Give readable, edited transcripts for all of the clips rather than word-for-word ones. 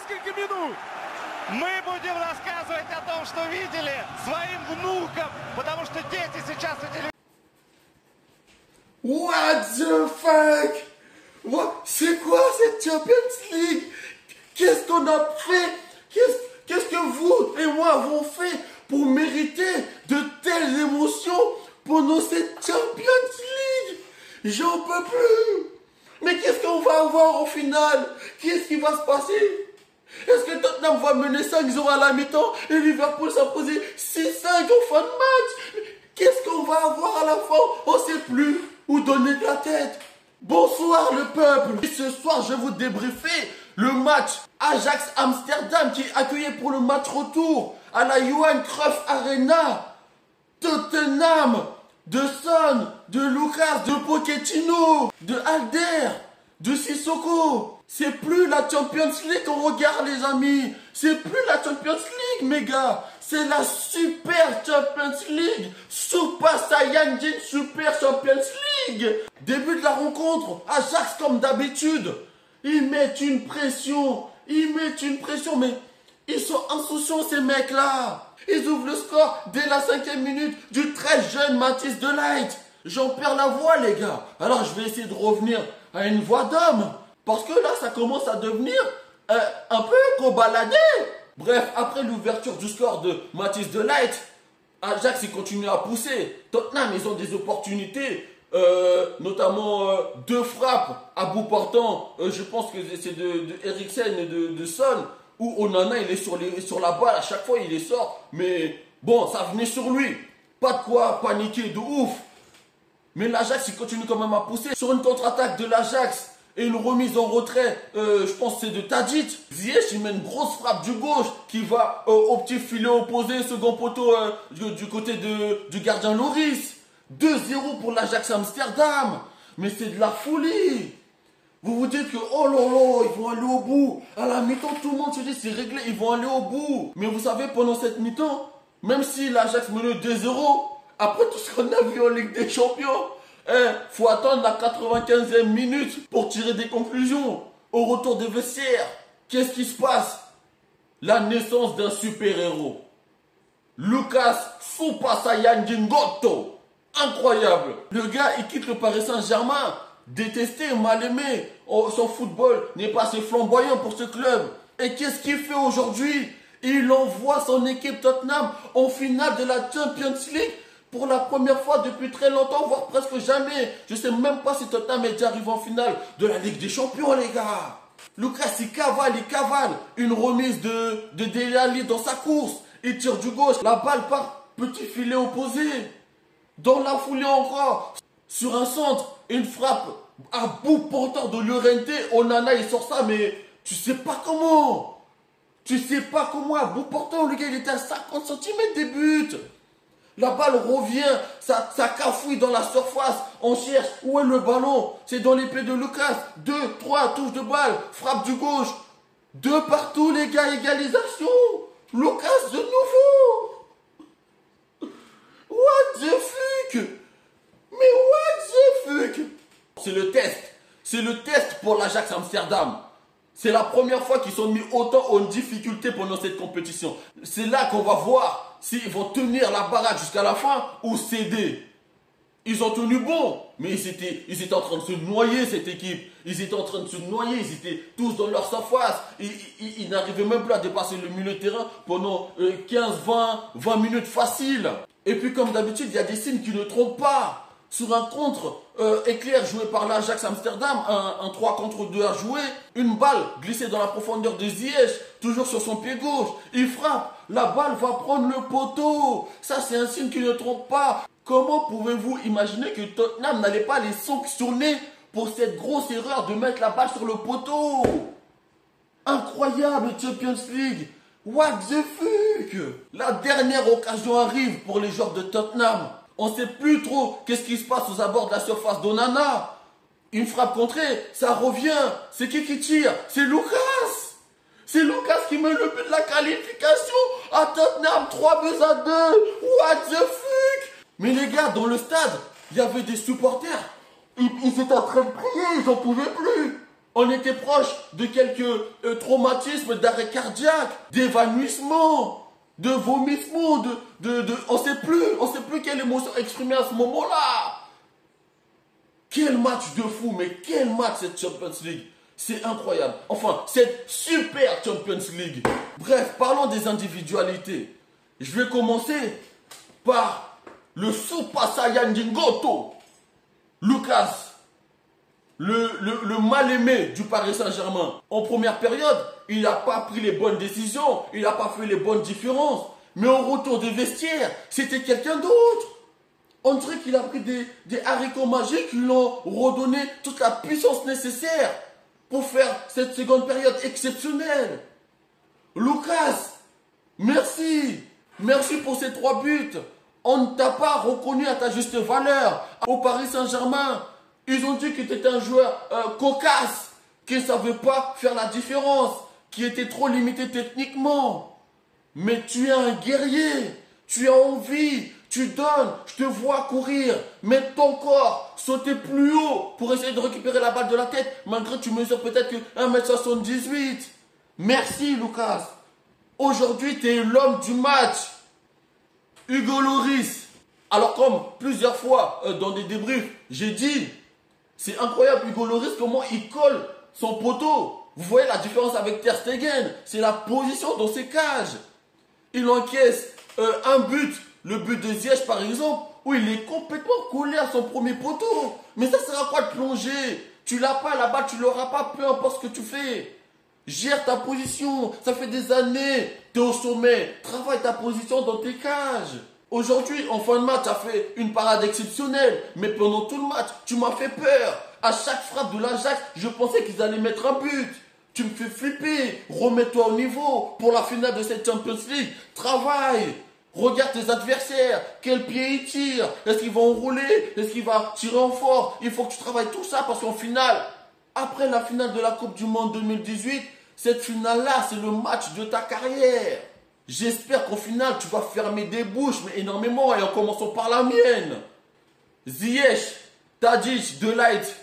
несколько минут. Мы будем рассказывать о том, что видели своим внукам, потому что дети сейчас у телевизора. What the fuck? C'est quoi cette Champions League? Qu'est-ce qu'on a fait? Qu'est-ce que vous et moi avons fait pour mériter de telles émotions pendant cette Champions League? J'en peux plus. Mais qu'est-ce qu'on va avoir au final? Qu'est-ce qui va se passer? Est-ce que Tottenham va mener 5-0 à la mi-temps et Liverpool s'imposer 6-5 au fin de match? Qu'est-ce qu'on va avoir à la fin? On ne sait plus où donner de la tête. Bonsoir le peuple. Et ce soir, je vais vous débriefer le match Ajax-Amsterdam qui est accueilli pour le match retour à la Johan Cruyff Arena. Tottenham, de Son, de Lucas, de Pochettino, de Alder, de Sissoko. C'est plus la Champions League qu'on regarde les amis. C'est plus la Champions League mes gars. C'est la Super Champions League. Super Saiyajin Super Champions League. Début de la rencontre, Ajax comme d'habitude. Ils mettent une pression. Mais ils sont insouciants ces mecs là. Ils ouvrent le score dès la 5e minute du très jeune Matthijs de Ligt. J'en perds la voix les gars. Alors je vais essayer de revenir à une voix d'homme. Parce que là ça commence à devenir un peu cobaladé. Bref, après l'ouverture du score de Matthijs de Ligt, Ajax il continue à pousser. Tottenham ils ont des opportunités. Notamment 2 frappes à bout portant. Je pense que c'est de Eriksen et de Son. Où Onana il est sur la balle, à chaque fois il les sort, mais bon, ça venait sur lui. Pas de quoi paniquer de ouf. Mais l'Ajax il continue quand même à pousser. Sur une contre-attaque de l'Ajax et une remise en retrait, je pense que c'est de Tadic. Ziyech il met une grosse frappe du gauche qui va au petit filet opposé, second poteau du côté du gardien Loris. 2-0 pour l'Ajax Amsterdam. Mais c'est de la folie. Vous vous dites que, oh là là, ils vont aller au bout. À la mi-temps, tout le monde se dit, c'est réglé, ils vont aller au bout. Mais vous savez, pendant cette mi-temps, même si l'Ajax menait 2-0, après tout ce qu'on a vu en Ligue des Champions, faut attendre la 95e minute pour tirer des conclusions. Au retour des vestiaires, qu'est-ce qui se passe? La naissance d'un super-héros. Lucas Super Saiyajin Goto. Incroyable. Le gars, il quitte le Paris Saint-Germain. Détesté, mal aimé. Oh, son football n'est pas assez flamboyant pour ce club. Et qu'est-ce qu'il fait aujourd'hui? Il envoie son équipe Tottenham en finale de la Champions League pour la première fois depuis très longtemps, voire presque jamais. Je ne sais même pas si Tottenham est déjà arrivé en finale de la Ligue des Champions, les gars. Lucas, il cavale. Une remise de Dele Alli dans sa course. Il tire du gauche. La balle part petit filet opposé. Dans la foulée encore, sur un centre, une frappe à bout portant de Llorente. Onana il sort ça, mais tu sais pas comment. À bout portant, le gars il était à 50 cm des buts. La balle revient, ça cafouille dans la surface. On cherche, où est le ballon? C'est dans l'épée de Lucas. 2, 3 touches de balle, frappe du gauche. 2 partout les gars, égalisation. Lucas de nouveau. What the fuck? Mais what the fuck? C'est le test. C'est le test pour l'Ajax Amsterdam. C'est la première fois qu'ils sont mis autant en difficulté pendant cette compétition. C'est là qu'on va voir s'ils vont tenir la baraque jusqu'à la fin ou céder. Ils ont tenu bon, mais ils étaient en train de se noyer cette équipe. Ils étaient en train de se noyer, ils étaient tous dans leur surface. Ils n'arrivaient même plus à dépasser le milieu de terrain pendant 15, 20 minutes faciles. Et puis comme d'habitude, il y a des signes qui ne trompent pas. Sur un contre éclair joué par l'Ajax Amsterdam, un 3 contre 2 à jouer, une balle glissée dans la profondeur de Ziyech, toujours sur son pied gauche, il frappe, la balle va prendre le poteau. Ça c'est un signe qui ne trompe pas. Comment pouvez-vous imaginer que Tottenham n'allait pas les sanctionner pour cette grosse erreur de mettre la balle sur le poteau? Incroyable Champions League. What the fuck? La dernière occasion arrive pour les joueurs de Tottenham. On ne sait plus trop qu'est-ce qui se passe aux abords de la surface d'Onana. Une frappe contrée, ça revient. C'est qui tire? C'est Lucas. C'est Lucas qui met le but de la qualification à Tottenham, 3-2. What the fuck? Mais les gars, dans le stade, il y avait des supporters. Ils étaient en train de prier, ils n'en pouvaient plus. On était proche de quelques traumatismes d'arrêt cardiaque, d'évanouissement, de vomissement, on sait plus quelle émotion exprimer à ce moment-là. Quel match de fou, mais quel match cette Champions League. C'est incroyable. Enfin, cette super Champions League. Bref, parlons des individualités. Je vais commencer par le Super Saiyan Goto. Lucas, le mal-aimé du Paris Saint-Germain. En première période, il n'a pas pris les bonnes décisions, il n'a pas fait les bonnes différences. Mais au retour des vestiaires, c'était quelqu'un d'autre. On dirait qu'il a pris des haricots magiques qui lui ont redonné toute la puissance nécessaire pour faire cette seconde période exceptionnelle. Lucas, merci. Merci pour ces 3 buts. On ne t'a pas reconnu à ta juste valeur. Au Paris Saint-Germain, ils ont dit que tu étais un joueur cocasse, qui ne savait pas faire la différence, qui était trop limité techniquement. Mais tu es un guerrier, tu as envie, tu donnes, je te vois courir, mettre ton corps, sauter plus haut pour essayer de récupérer la balle de la tête, malgré que tu mesures peut-être que 1m78. Merci Lucas. Aujourd'hui, tu es l'homme du match. Hugo Lloris. Alors comme plusieurs fois dans des débriefs, j'ai dit, c'est incroyable Hugo Lloris comment il colle son poteau. Vous voyez la différence avec Ter Stegen, c'est la position dans ses cages. Il encaisse un but, le but de Ziyech par exemple, où il est complètement collé à son premier poteau. Mais ça sert à quoi de plonger? Tu l'as pas là-bas, tu l'auras pas, peu importe ce que tu fais. Gère ta position, ça fait des années, tu es au sommet, travaille ta position dans tes cages. Aujourd'hui, en fin de match, tu as fait une parade exceptionnelle, mais pendant tout le match, tu m'as fait peur. À chaque frappe de l'Ajax, je pensais qu'ils allaient mettre un but. Tu me fais flipper, remets-toi au niveau pour la finale de cette Champions League, travaille. Regarde tes adversaires, quel pied ils tirent, est-ce qu'ils vont rouler, est-ce qu'ils vont tirer en fort. Il faut que tu travailles tout ça parce qu'en finale, après la finale de la Coupe du Monde 2018, cette finale-là, c'est le match de ta carrière. J'espère qu'au final, tu vas fermer des bouches, mais énormément, et en commençant par la mienne. Ziyech, Tadic, De Ligt,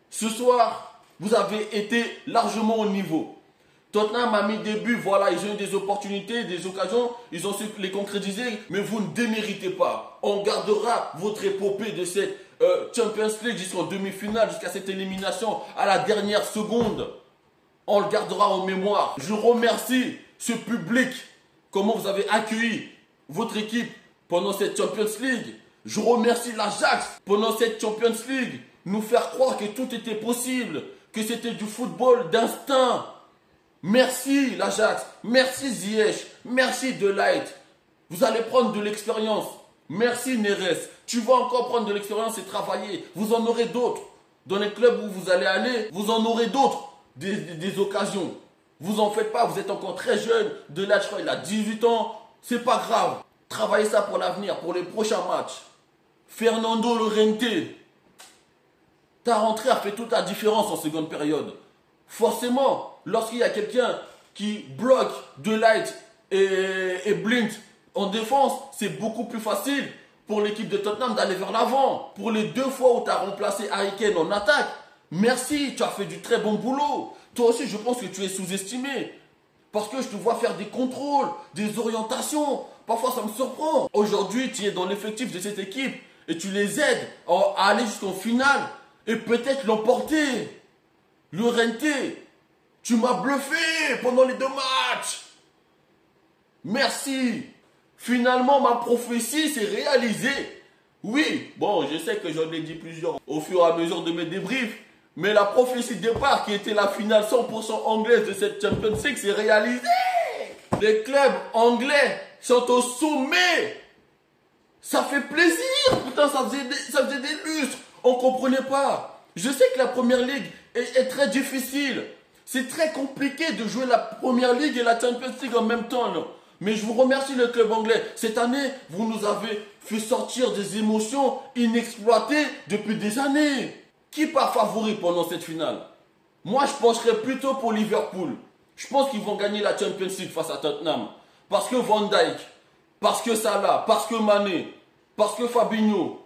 ce soir, vous avez été largement au niveau. Tottenham a mis des buts, voilà, ils ont eu des opportunités, des occasions, ils ont su les concrétiser, mais vous ne déméritez pas. On gardera votre épopée de cette Champions League jusqu'en demi-finale, jusqu'à cette élimination à la dernière seconde. On le gardera en mémoire. Je remercie ce public, comment vous avez accueilli votre équipe pendant cette Champions League. Je remercie l'Ajax pendant cette Champions League, nous faire croire que tout était possible, que c'était du football d'instinct. Merci l'Ajax, merci Ziyech, merci De Ligt. Vous allez prendre de l'expérience. Merci Neres. Tu vas encore prendre de l'expérience et travailler. Vous en aurez d'autres. Dans les clubs où vous allez aller, vous en aurez d'autres. Des occasions. Vous en faites pas, vous êtes encore très jeune. De Ligt, je crois, il a 18 ans. C'est pas grave. Travaillez ça pour l'avenir, pour les prochains matchs. Fernando Llorente. Ta rentrée a fait toute la différence en seconde période. Forcément, lorsqu'il y a quelqu'un qui bloque De Ligt et Blind en défense, c'est beaucoup plus facile pour l'équipe de Tottenham d'aller vers l'avant. Pour les 2 fois où tu as remplacé Harry Kane en attaque, merci, tu as fait du très bon boulot. Toi aussi, je pense que tu es sous-estimé. Parce que je te vois faire des contrôles, des orientations. Parfois, ça me surprend. Aujourd'hui, tu es dans l'effectif de cette équipe et tu les aides à aller jusqu'en finale et peut-être l'emporter. Llorente, tu m'as bluffé pendant les 2 matchs. Merci. Finalement, ma prophétie s'est réalisée. Oui, bon, je sais que j'en ai dit plusieurs au fur et à mesure de mes débriefs. Mais la prophétie de départ, qui était la finale 100% anglaise de cette Champions League, s'est réalisée. Les clubs anglais sont au sommet. Ça fait plaisir. Putain, ça faisait des lustres. On ne comprenait pas. Je sais que la Première Ligue est très difficile. C'est très compliqué de jouer la Première Ligue et la Champions League en même temps. Non. Mais je vous remercie le club anglais. Cette année, vous nous avez fait sortir des émotions inexploitées depuis des années. Qui part favori pendant cette finale? Moi, je pencherais plutôt pour Liverpool. Je pense qu'ils vont gagner la Champions League face à Tottenham. Parce que Van Dijk, parce que Salah, parce que Mané, parce que Fabinho,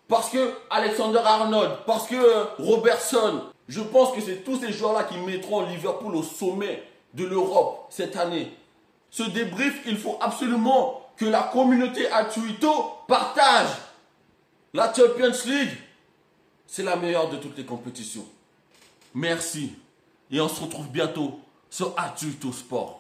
parce que Alexander-Arnold, parce que Robertson. Je pense que c'est tous ces joueurs-là qui mettront Liverpool au sommet de l'Europe cette année. Ce débrief, il faut absolument que la communauté à Twitter partage. La Champions League, c'est la meilleure de toutes les compétitions. Merci. Et on se retrouve bientôt sur Attuito Sport.